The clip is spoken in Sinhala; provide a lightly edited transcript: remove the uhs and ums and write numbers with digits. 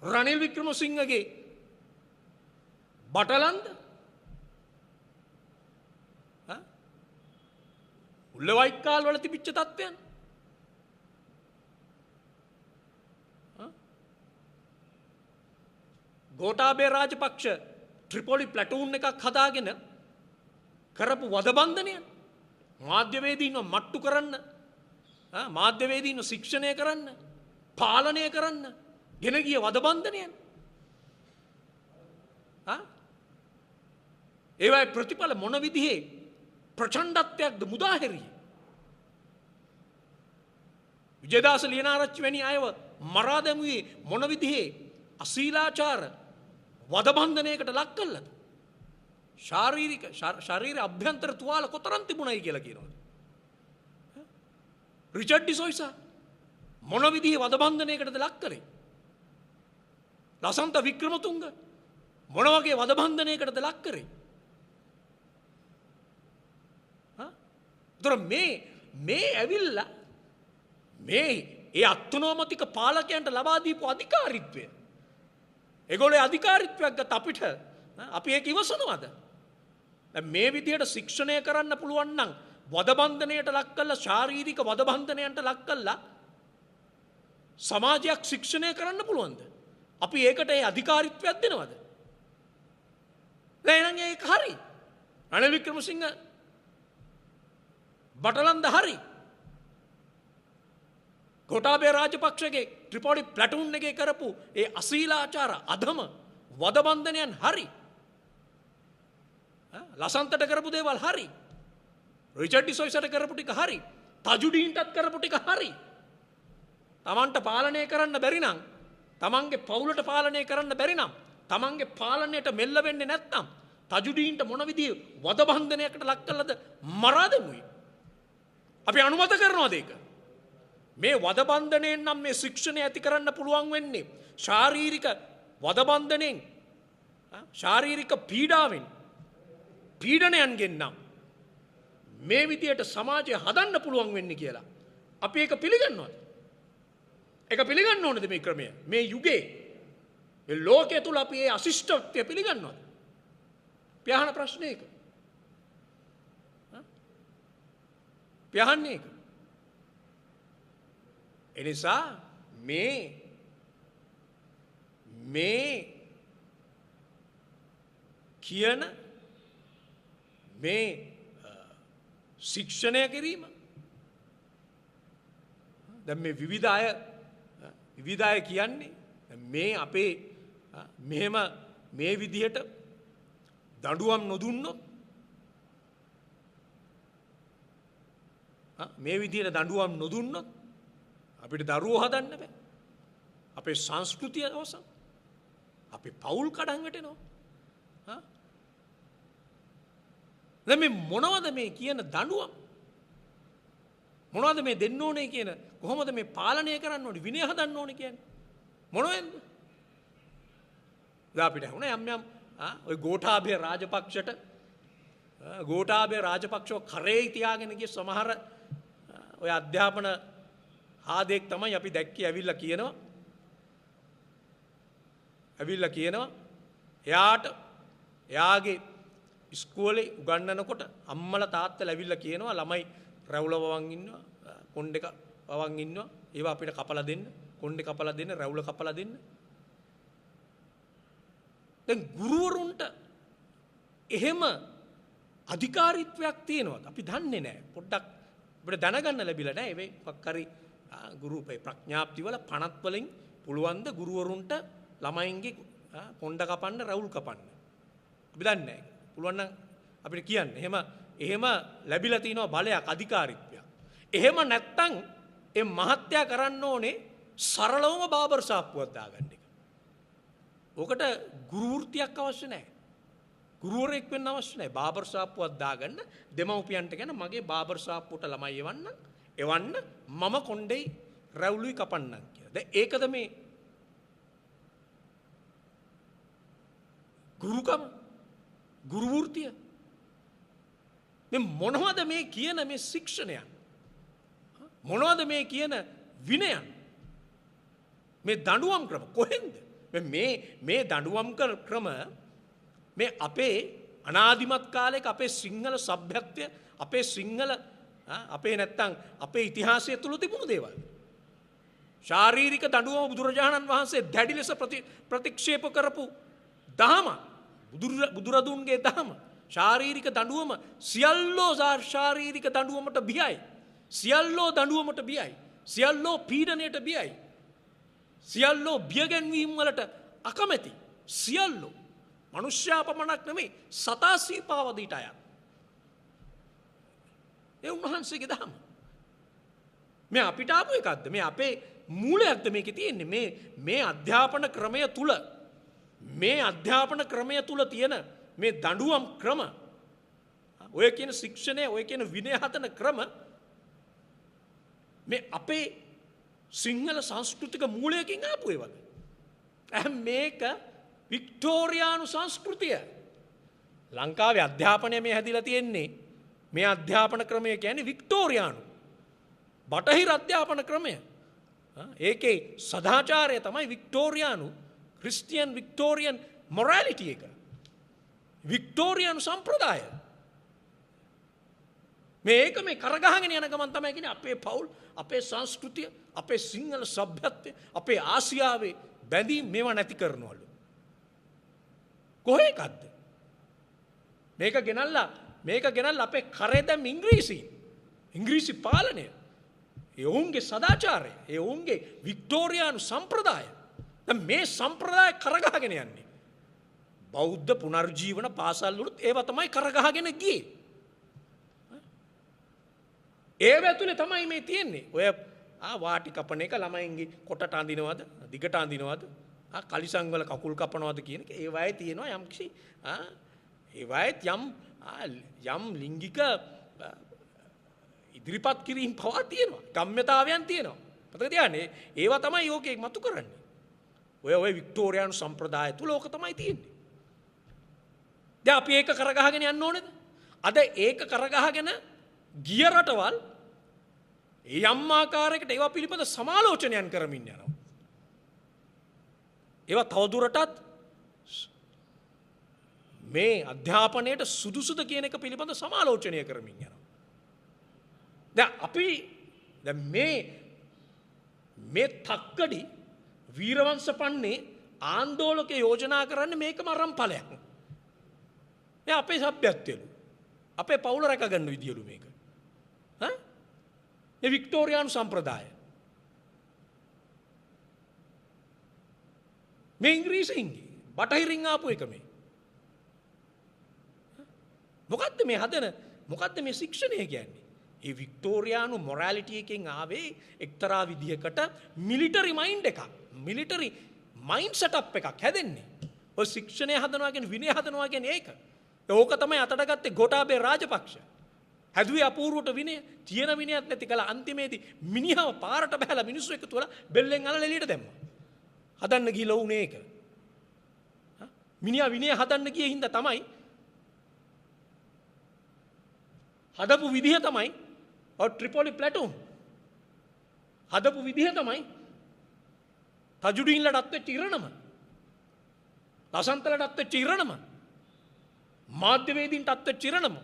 රනිල් වික්‍රමසිංහගේ බටලන්ද උල්ලවයිකාල් වල තිබිච්ච තත්ත්වයන් ගෝඨාභය රාජපක්ෂ ට්‍රිපොලි ප්ලැටූන් එකක් හදාගෙන කරපු වදබන්ධනයන් මාධ්‍යවේදීන්ව මට්ටු කරන්න මාධ්‍යවේදීන්ව ශික්ෂණය කරන්න පාලනය කරන්න ගෙන ගිය වදබන්ධනයන් ඒවයි ප්‍රතිඵල මොන විදිහේ ප්‍රචණ්ඩත්වයක්ද මුදාහැරියේ විජයදාස ලියනාරච්චි වැනි අයව මරා දැමුවේ මොන විදිහේ අශීලාචාර වදබන්ධනයකට ලක් කළාද ශාරීරික ශරීර අභ්‍යන්තර තුවාල කොතරම් තිබුණයි කියලා කියනවා රිචඩ් ඩිසෝයිසා මොන විදිහේ වදබන්ධනයකටද ලක් කරේ ලසන්ත වික්‍රමතුංග මොන වගේ වදබන්ධනයකටද ලක් කරේ මේ ඇවිල්ලා මේ ඒ අත්නෝමතික පාලකයන්ට ලබා දීපු අධිකාරීත්වය ඒගොල්ලෝ අධිකාරීත්වයක් ගත්ත අපිට අපි ඒක ඉවසනවද මේ විදියට ශික්ෂණය කරන්න පුළුවන් නම් වදබන්ධනයට ලක් කළා ශාරීරික වදබන්ධනයන්ට ලක් කළා සමාජයක් ශික්ෂණය කරන්න පුළුවන්ද අපි ඒකට ඒ අධිකාරීත්වයක් දෙනවද එහෙනම් ඒක හරි රනිල් වික්‍රමසිංහ බටලන්ද හරි ගෝඨාභය රාජපක්ෂගේ ට්‍රිපොලි ප්ලැටූන් එකේ කරපු ඒ අශීලාචාර අධම වදබන්ධනයන් හරි ලසන්තට කරපු දේවල් හරි රිචඩ් ඩිසෝයිසට කරපු ටික හරි තජුඩීන්ටත් කරපු ටික හරි තමන්ට පාලනය කරන්න බැරි නම් තමන්ගේ පවුලට පාලනය කරන්න බැරි නම් තමන්ගේ පාලනයට මෙල්ල වෙන්නේ නැත්නම් තජුඩීන්ට මොන විදිහේ වදබන්ධනයකට ලක් කළාද මරා දෙමුයි අපි අනුමත කරනවාද ඒක මේ වදබන්ධනයෙන් නම් මේ ශික්ෂණය ඇති කරන්න පුළුවන් වෙන්නේ ශාරීරික වදබන්ධනයෙන් ශාරීරික පීඩාවෙන් පීඩනයන්ගෙන් නම් මේ විදියට සමාජය හදන්න පුළුවන් වෙන්නේ කියලා අපි ඒක පිළිගන්නවද ඒක පිළිගන්න ඕනද මේ ක්‍රමය මේ යුගයේ මේ ලෝකයේ තුල අපි මේ අශිෂ්ටත්වය පිළිගන්නවද ප්‍රහාණ ප්‍රශ්නයක ප්‍රහාණයක එනිසා මේ කියන මේ ශික්ෂණය කිරීම දැන් මේ විවිධ අය කියන්නේ මේ අපේ මෙහෙම මේ විදිහට දඬුවම් නොදුන්නොත් මේ විදිහට දඬුවම් නොදුන්නොත් අපිට දරුවෝ හදන්න බෑ අපේ සංස්කෘතිය අවසන් අපේ පවුල් කඩන් වැටෙනවා දැන් මේ මොනවද මේ කියන දඬුවම් මොනවද මේ දෙන්න ඕනේ කියන කොහොමද මේ පාලනය කරන්න ඕනේ විනය හදන්න ඕනේ කියන්නේ මොනවෙන්ද දැන් අපිට වුණා යම් ඔය ගෝඨාභය රාජපක්ෂව කරේ තියාගෙන ගිය සමහර ඔය අධ්‍යාපන ආදෙක් තමයි අපි දැක්කේ ඇවිල්ලා කියනවා එයාගේ ඉස්කෝලේ උගන්වනකොට අම්මලා තාත්තලා ඇවිල්ලා කියනවා ළමයි රැවුල වවන් ඉන්නවා කොණ්ඩේ වවන් ඉන්නවා ඒවා අපිට කපලා දෙන්න කොණ්ඩේ කපලා දෙන්න රැවුල කපලා දෙන්න දැන් ගුරුවරුන්ට එහෙම අධිකාරීත්වයක් තියෙනවද අපි දන්නේ නැහැ පොඩ්ඩක් අපිට දැනගන්න ලැබිලා නැහැ මේ මොකක් හරි ගුරුපේ ප්‍රඥාප්ති වල පනත් වලින් පුළුවන් ද ගුරුවරුන්ට ළමයින්ගේ කොණ්ඩ කපන්න රැවුල් කපන්න අපි දන්නේ නැහැ පුළුවන් නම් අපිට කියන්න එහෙම ලැබිලා තියෙනවා බලයක් අධිකාරීත්වයක් එහෙම නැත්තම් ඒ මහත්යා කරන්න ඕනේ සරලවම බාබර් සාප්පුවක් දාගන්න එක ඕකට ගුරු වෘත්තියක් අවශ්‍ය නැහැ ගුරුවරයෙක් වෙන්න අවශ්‍ය නැහැ බාබර් සාප්පුවක් දාගන්න දෙමව්පියන්ට කියන මගේ බාබර් සාප්පුවට ළමයි එවන්න මම කොණ්ඩේ රැවුලුයි කපන්නම් කියලා දැන් ඒකද මේ ගුරුකම ගුරු වෘත්තිය මේ මොනවද මේ කියන මේ ශික්ෂණයන් මොනවද මේ කියන විනයන් මේ දඬුවම් ක්‍රම කොහෙන්ද මේ දඬුවම් ක්‍රම මේ අපේ අනාදිමත් කාලයක අපේ සිංහල සભ્યත්වය අපේ සිංහල අපේ නැත්තම් අපේ ඉතිහාසය තුල තිබුණු දේවල්. ශාරීරික දඬුවම බුදුරජාණන් වහන්සේ දැඩි ලෙස ප්‍රතික්ෂේප කරපු දහම බුදුරදුන්ගේ දහම. ශාරීරික දඬුවම සියල්ලෝ ශාරීරික දඬුවමට බියයි. සියල්ලෝ දඬුවමට බියයි. සියල්ලෝ පීඩනයට බියයි. සියල්ලෝ බියගැන්වීම් වලට අකමැති. සියල්ලෝ මනුෂ්‍යයා පමණක් නෙමෙයි සතා සීපාවදීට අයත්. ඒ උන්වහන්සේගේ දහම. මේ අපිට ආපු එකක්ද? මේ අපේ මූලයක්ද මේකේ තියෙන්නේ? මේ අධ්‍යාපන ක්‍රමය තුල තියෙන මේ දඬුවම් ක්‍රම ඔය කියන ශික්ෂණය ඔය කියන විනය හදන ක්‍රම මේ අපේ සිංහල සංස්කෘතික මූලයකින් ආපු ඒවාද? මේක වික්ටෝරියානු සංස්කෘතිය. ලංකාවේ අධ්‍යාපනය මේ හැදිලා තියෙන්නේ මේ අධ්‍යාපන ක්‍රමය කියන්නේ වික්ටෝරියානු බටහිර අධ්‍යාපන ක්‍රමය. ඒකේ සදාචාරය තමයි වික්ටෝරියානු ක්‍රිස්තියන් වික්ටෝරියන් මොරැලිටි එක. වික්ටෝරියානු සම්ප්‍රදාය. මේක මේ කරගහගෙන යන ගමන් තමයි කියන්නේ අපේ පවුල් අපේ සංස්කෘතිය අපේ සිංහල සભ્યත්වය අපේ ආසියාවේ බැඳීම් මේවා නැති කරනවලු. කොහේ එකක්ද? මේක ගෙනල්ලා අපේ කරේ දැම් ඉංග්‍රීසි පාලනය. ඒ ඔවුන්ගේ සදාචාරය ඒ ඔවුන්ගේ වික්ටෝරියානු සම්ප්‍රදාය. දැන් මේ සම්ප්‍රදාය කරගහගෙන යන්නේ. බෞද්ධ පුනර්ජීවන පාසල්වලුත් ඒව තමයි කරගහගෙන ගියේ. ඒව ඇතුලේ තමයි මේ තියෙන්නේ. ඔය වාටි කපන එක ළමයින්ගේ කොටට අඳිනවද? දිගට අඳිනවද? කලිසම් වල කකුල් කපනවද කියන එක ඒවයේ තියෙනවා යම්කිසි ඒවයේ යම් ලිංගික ඉදිරිපත් කිරීම පවා තියෙනවා. ගම්‍යතාවයන් තියෙනවා. මතක තියාගන්න. ඒවා තමයි යෝකේ මතු කරන්නේ. ඔය වික්ටෝරියානු සම්ප්‍රදාය තුල ඕක තමයි තියෙන්නේ. දැන් අපි ඒක කරගහගෙන යන්න ඕනේද? අද ඒක කරගහගෙන ගිය රටවල් යම් ආකාරයකට ඒවා පිළිබඳ සමාලෝචනයන් කරමින් යනවා. ඒවා තවදුරටත් මේ අධ්‍යාපනයට සුදුසුද කියන එක පිළිබඳ සමාලෝචනය කරමින් යනවා. දැන් මේ තක්කඩි වීරවංශ පන්නේ ආන්දෝලකේ යෝජනා කරන්නේ මේකම අරම්ඵලයක්. මේ අපේ සભ્યත්වයලු. අපේ පවුල රැක ගන්න විදියලු මේක. මේ වික්ටෝරියානු සම්ප්‍රදාය. මේ ඉංග්‍රීසින්ගේ බටහිරින් ආපු එක මේ. මොකද්ද මේ ශික්ෂණය කියන්නේ? ඒ වික්ටෝරියානු මොරැලිටි එකෙන් ආවේ එක්තරා විදිහකට මිලිටරි මයින්ඩ් එකක්. මිලිටරි මයින්ඩ් සෙටප් එකක් හැදෙන්නේ. ඔය ශික්ෂණය හදනවා කියන්නේ විනය හදනවා කියන්නේ ඒක. ඕක තමයි අතට ගත්තේ ගෝඨාභය රාජපක්ෂ. හැදුවේ අපූර්වට විනය, තියෙන විනයක් නැති කළා. අන්තිමේදී මිනිහව පාරට බහැලා මිනිස්සු එකතු වෙලා බෙල්ලෙන් අල්ලලා එළියට දැම්මා. හදන්න ගිහලා උනේ ඒක. මිනිහා විනය හදන්න ගියේ හින්දා තමයි හදපු විදිහ තමයි ට්‍රිපොලි ප්ලැටූන් හදපු විදිහ තමයි තජුඩීන්ලටත් වෙච්ච ඉරණම ලසන්තලටත් වෙච්ච ඉරණම මාධ්‍යවේදීන්ටත් වෙච්ච ඉරණම